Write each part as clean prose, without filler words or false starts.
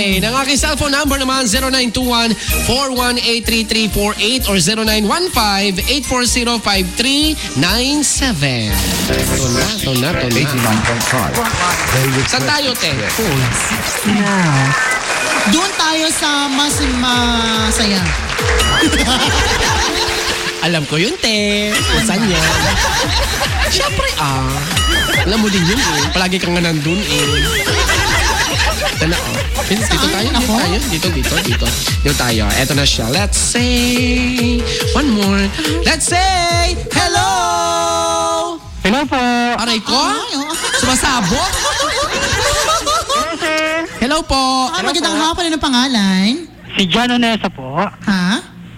Okay, ng aking cellphone number naman 0921-418-3348 or 0915-840-5397. Ito na. 89.5. Saan tayo, te? Doon tayo sa mas masaya. Alam ko yun, te. Saan yan? Siyempre, alam mo din yun eh. Palagi kang nga nandun eh. Tala, Dito tayo, Dito tayo. Eto na siya. Let's say, one more. Let's say, hello! Hello po. Aray ko? Sumasabot? Hello po. Magandang hapon, ano pangalan? Si John Onesa po. Ha?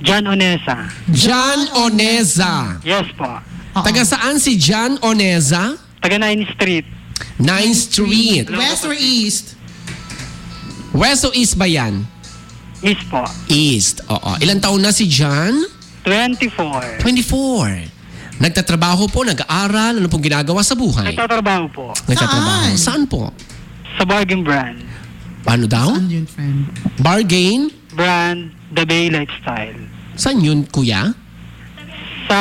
John Onesa. John Oneza. Yes po. Taga saan si John Oneza? Taga 9th Street. 9th Street. West or East? West o East ba yan? East po. East. Oo. Ilan taon na si John? 24. 24. Nagtatrabaho po, nag-aaral, ano pong ginagawa sa buhay? Nagtatrabaho po. Nagtatrabaho. Saan po? Sa bargain brand. Paano daw? Saan yun, friend? Bargain? Brand The Bay Lifestyle. Saan yun, kuya? Sa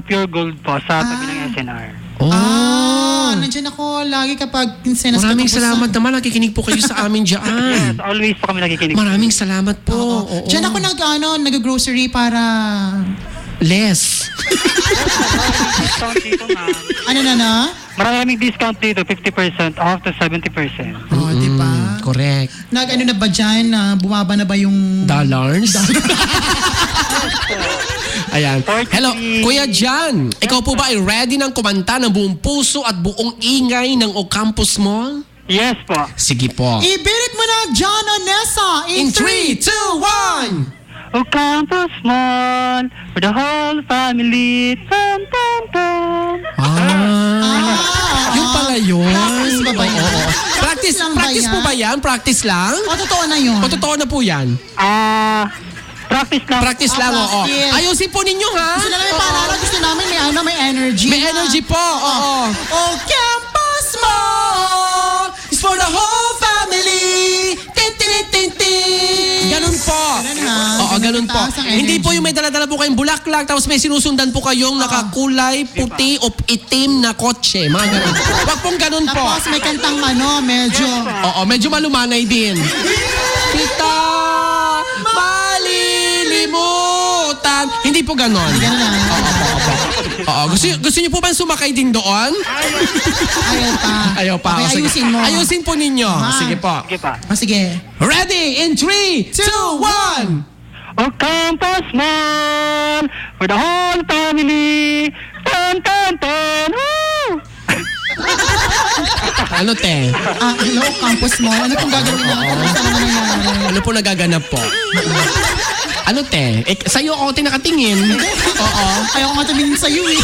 Pure Gold po, sa tabi ng SNR. Oh. Nandiyan ako lagi kapag kinsenas Maraming salamat naman. Nakikinig po kayo sa amin Yes, dyan. always po kami nakikinig. Maraming salamat po. Oo. Diyan ako nag-grocery para... Less. Discount dito, ma'am. Ano na? Maraming discount dito, 50% off to 70%. Oh, di ba? Correct. Nag-ano na ba dyan? Bumaba na ba yung... Dollars? Ayan. Hello, Kuya Jan. Ikaw po ba ay ready ng kumanta ng buong puso at buong ingay ng Ocampos Mall? Yes po. Sige po. Ibirit mo na, John Onesa! In 3, 2, 1! Ocampos Mall for the whole family. Tan, tan, tan. Yung pala yun. Practice ba ba yan? Oo. Practice lang ba po yan? ba yan? Practice lang? O, totoo na yun. O totoo na po yan? Practice lang. Practice lang, oo. practice. Ayusin po ninyo, ha? Gusto namin paalala, gusto namin may energy. May energy po, oo. Oh, Campus Mall It's for the whole family. Tin, tin, tin, tin. Ganun po. Oo, ganun po. Taas ang Hindi po energy. yung may dala-dala po kayong bulaklak tapos may sinusundan po kayong nakakulay, puti o itim na kotse. Mga ganun. Wag pong ganun po. Tapos may kantang medyo... Oo, medyo malumanay din. Kita malilimutan. Hindi po ganon. Ganun na. Oo, gusto niyo po ba sumakay din doon? Ayaw pa. Ayaw pa. Okay, O, sige. ayusin mo. Ayusin po ninyo. Sige po. Sige pa. Sige. Ready? In 3, 2, 1! Ocampos Mall for the whole family. Tan, tan, tan. Woo! Ano, te? Hello, Campus Mall. Ano pong gagawin natin? Ano nangyayari? Ano po nagaganap po? Ano, te? Sa'yo ako nakatingin. Oo. Ayaw ko nga tumingin sa'yo eh.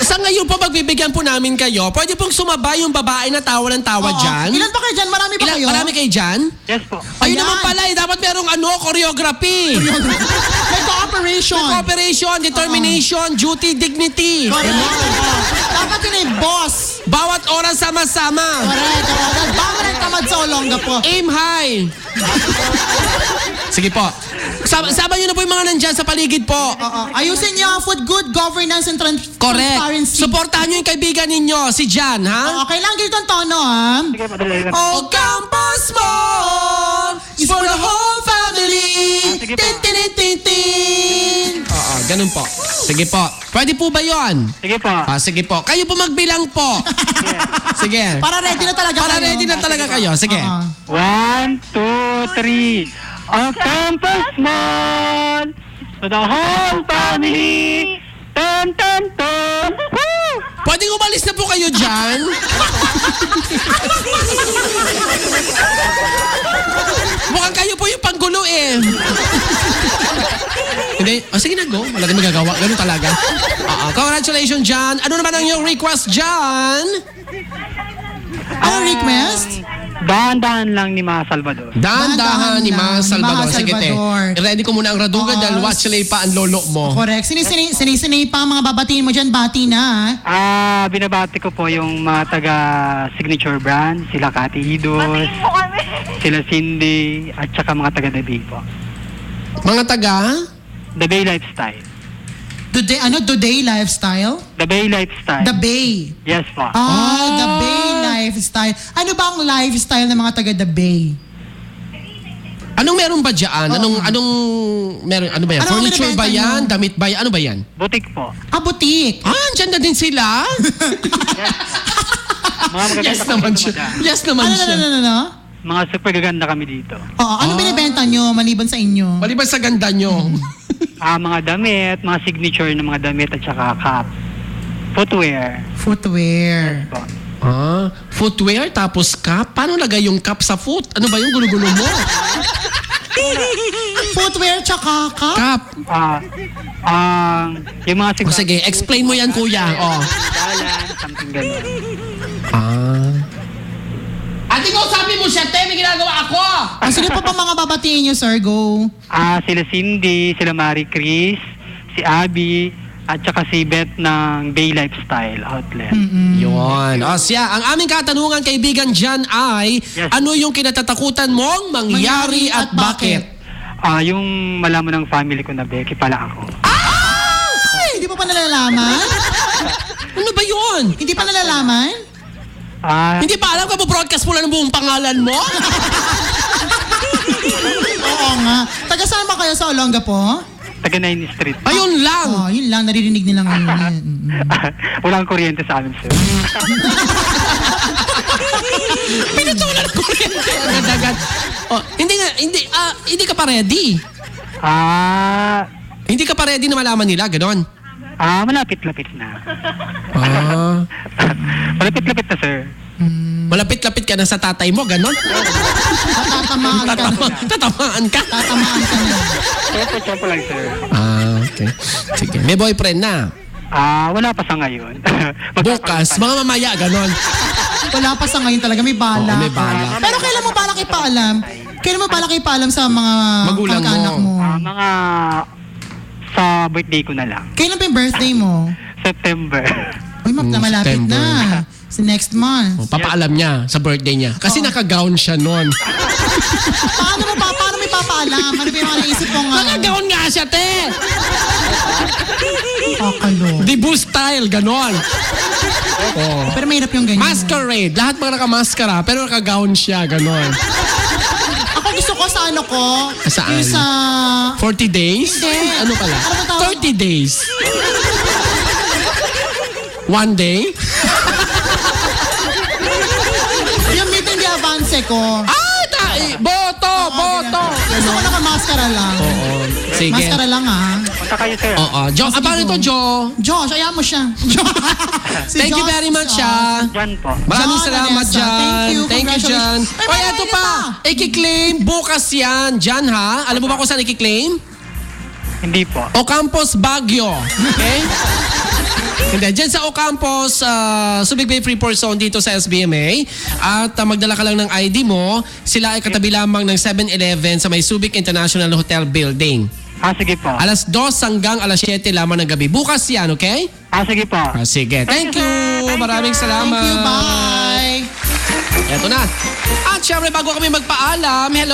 Sa ngayon po, magbibigyan po namin kayo. Pwede pong sumabay yung babae na tawa ng tawa dyan. Ilan pa kayo dyan? Marami ba kayo? Marami kayo dyan? Yes po. Ayun Ayan. naman pala, dapat merong choreography. May cooperation. Cooperation, determination, duty, dignity. Dapat yun eh, boss. Bawat oras sama-sama. Correct. Baka rin tamad sa Olonga po. Aim high. Sige po. Sama nyo na po yung mga nandyan sa paligid po. Ayusin niyo for good governance and Correct. transparency. Supportahan nyo yung kaibigan ninyo, si Jan, ha? Okay lang, ganito ang tono, ha? Sige, madali lang. Oh, Campus Mall is for the whole family. Sige po. Tin, tin, tin, tin. Oo, ganun po. Sige po. Pwede po ba yon? Sige po. Sige po. Kayo po magbilang po. Sige. Para ready na talaga Para kayo. ready na talaga kayo. Sige. 1, 2, 3. Ocampus Mall for the whole family. Tan, tan, tan. Woo! Pwedeng umalis na po kayo dyan. Mukhang kayo po yung panggulo eh. Hindi. Sige na, go. Wala kang magagawa. Ganun talaga. Congratulations, Jan. Ano naman ang iyong request, Jan? Ano request? Dahan-dahan lang ni Ma Salvador. Dahan-dahan ni Ma Salvador. Sige, te. Ready ko muna ang raduga dahil watch pa ang lolo mo. Correct. Sinay pa ang mga babatiin mo dyan. Bati na. Binabati ko po yung mga taga-signature brand. Sila Kati Idos, sila Cindy, at saka mga taga-The Bay po. Mga taga? The Bay Lifestyle. The Day Lifestyle? The Bay Lifestyle. The Bay. Yes po. The Bay Lifestyle. Ano ba ang lifestyle ng mga taga The Bay? Anong meron ba dyan? Anong meron? Ano ba yan? Ano ang Furniture ba binibenta yan? nyo? Damit ba yan? Ano ba yan? Butik po. Butik. Andyan na din sila? Mga magaganda Yes kami naman dito, siya. madam. Yes naman siya. Ano? Mga super gaganda kami dito. Ano binibenta nyo maliban sa inyo? Maliban sa ganda nyo. Mga damit, mga signature ng mga damit at saka cap. Footwear. Footwear. Po. Footwear tapos cap? Paano lagay yung cap sa foot? Ano ba yung gulo-gulo mo? Footwear tsaka cup? Cap. Yung mga signature. Sige, explain mo yan, kuya. Balance, something ganun. Ate ko, sabi mo siya, te, may ginagawa ako! Sino pa mga babatiin nyo, sir? Go. Sila Cindy, sila Marie Chris, si Abby, at saka si Beth ng Bay Lifestyle Outlet. Yun. Siya, ang aming katanungan, kaibigan dyan ay, Yes. ano yung kinatatakutan mong mangyari at bakit? Yung malaman ng family ko na Becky pala ako. Ay! Hindi mo pa nalalaman? Ano ba yun? Hindi pa nalalaman? Hindi pa alam ka mo broadcast mo lang ang buong pangalan mo? Oo nga. Taga saan ba kayo sa Olongapo? Taga 9 Street. Ayun lang. Yun lang. Naririnig nila ngayon. Walang kuryente sa amin, sir. Pinutulan ko rin. Agad-agad. Hindi ka pa ready. Hindi ka pa ready na malaman nila, ganon. Malapit-lapit na. Malapit-lapit na, sir. Malapit-lapit ka na sa tatay mo, ganon. Tatamaan ka. Tatamaan ka. Tatamaan ka na. Chopo lang, sir. Okay. Sige. May boyfriend na. Wala pa sa ngayon. Bukas, mga mamaya, ganon. Wala pa sa ngayon talaga. May bala. Oo, may bala. Pero kailan mo balak ipaalam? Kailan mo balak ipaalam sa mga Magulang kamag-anak mo? mo? Mga sa birthday ko na lang. Kailan pa yung birthday mo? September. Uy, malapit September. na. Sa next month. Papaalam niya sa birthday niya. Kasi naka-gown siya noon. Paano mo ipapaalam? Ano ba yung mga naisip mo nga? Naka-gown nga siya, te! Kakalo. Dibu style, ganon. Pero mahirap yung ganyan. Masquerade. Lahat mga naka-mascara, pero naka-gown siya, ganon. Ako gusto ko sa ano ko. Saan? Yung sa... 40 days? Hindi. Ano pala? Ano ba tawag? 30 days. One day? Yung meeting di avance ko. Boto! Gusto ko naka-mascara lang. Oo. Sige. Mascara lang Punta kayo, sir. Oo. Jo, paano ito, Jo? Josh, ayaw mo siya. Si Thank you Josh, very much, Diyan po. Maraming John salamat, Vanessa. Jan. Thank you. Jan. Congratulations. Oy, ito pa. I-claim bukas yan. Jan, ha? Alam mo ba kung saan i-claim? Hindi po. Ocampos, Baguio. Okay? Hindi. Diyan sa Ocampos, Subic Bay Freeport Zone dito sa SBMA. At magdala ka lang ng ID mo. Sila ay katabi lamang ng 7-Eleven sa may Subic International Hotel Building. Sige po. Alas 2 hanggang alas 7 lamang ng gabi. Bukas yan, okay? Sige po. Sige. Thank you. Thank Maraming you. salamat. Thank you, bye. Eto na. At syempre, bago kami magpaalam, hello.